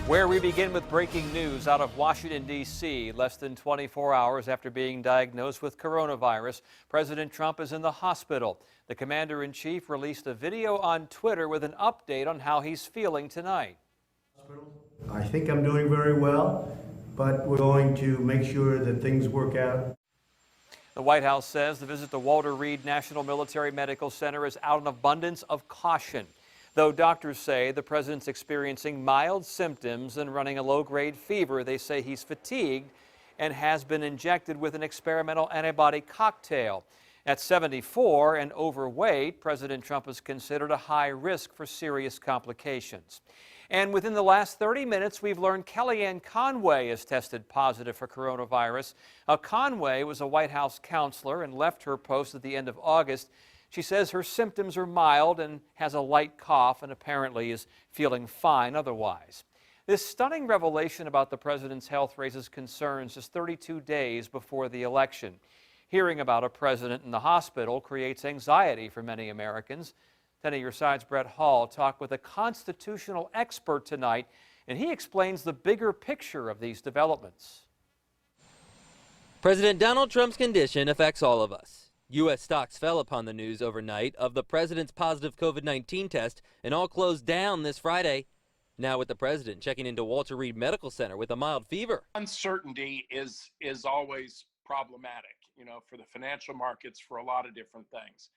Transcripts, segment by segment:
Where we begin with breaking news out of Washington, D.C. Less than 24 hours after being diagnosed with coronavirus, President Trump is in the hospital. The commander-in-chief released a video on Twitter with an update on how he's feeling tonight. I think I'm doing very well, but we're going to make sure that things work out. The White House says the visit to Walter Reed National Military Medical Center is out of an abundance of caution. Though doctors say the president's experiencing mild symptoms and running a low-grade fever, they say he's fatigued and has been injected with an experimental antibody cocktail. At 74 and overweight, President Trump is considered a high risk for serious complications. And within the last 30 minutes, we've learned Kellyanne Conway has tested positive for coronavirus. Conway was a White House counselor and left her post at the end of August. She says her symptoms are mild and has a light cough and apparently is feeling fine otherwise. This stunning revelation about the president's health raises concerns just 32 days before the election. Hearing about a president in the hospital creates anxiety for many Americans. 10 of your side's Brett Hall talked with a constitutional expert tonight, and he explains the bigger picture of these developments. President Donald Trump's condition affects all of us. U.S. stocks fell upon the news overnight of the president's positive COVID-19 test and all closed down this Friday. Now with the president checking into Walter Reed Medical Center with a mild fever. Uncertainty is always problematic, for the financial markets, for a lot of different things.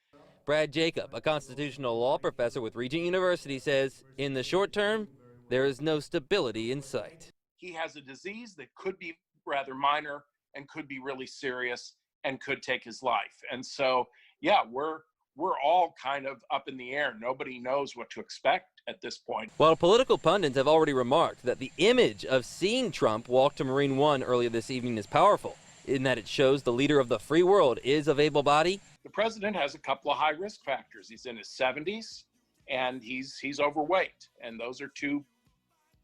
Brad Jacob, a constitutional law professor with Regent University, says in the short term, there is no stability in sight. He has a disease that could be rather minor and could be really serious and could take his life. And so, yeah, we're all kind of up in the air. Nobody knows what to expect at this point. While political pundits have already remarked that the image of seeing Trump walk to Marine One earlier this evening is powerful, in that it shows the leader of the free world is of able body. The president has a couple of high risk factors. He's in his 70s and he's overweight. And those are two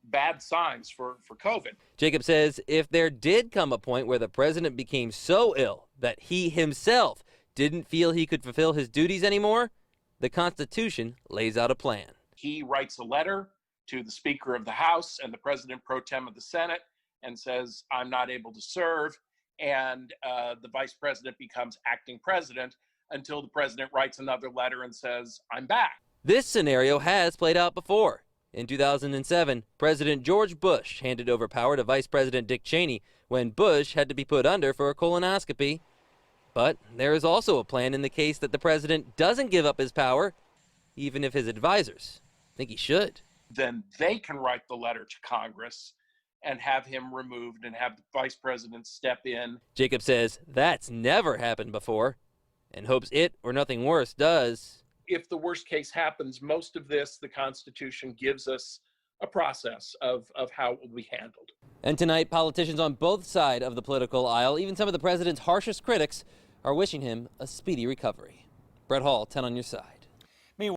bad signs for COVID. Jacob says if there did come a point where the president became so ill that he himself didn't feel he could fulfill his duties anymore, the Constitution lays out a plan. He writes a letter to the Speaker of the House and the President pro tem of the Senate and says, I'm not able to serve. And the vice president becomes acting president until the president writes another letter and says, I'm back. This scenario has played out before. In 2007, President George Bush handed over power to Vice President Dick Cheney when Bush had to be put under for a colonoscopy. But there is also a plan in the case that the president doesn't give up his power, even if his advisors think he should. Then they can write the letter to Congress and have him removed and have the vice president step in. Jacob says that's never happened before and hopes it or nothing worse does. If the worst case happens, most of this, the Constitution gives us a process of how it will be handled. And tonight, politicians on both sides of the political aisle, even some of the president's harshest critics, are wishing him a speedy recovery. Brett Hall, 10 on your side.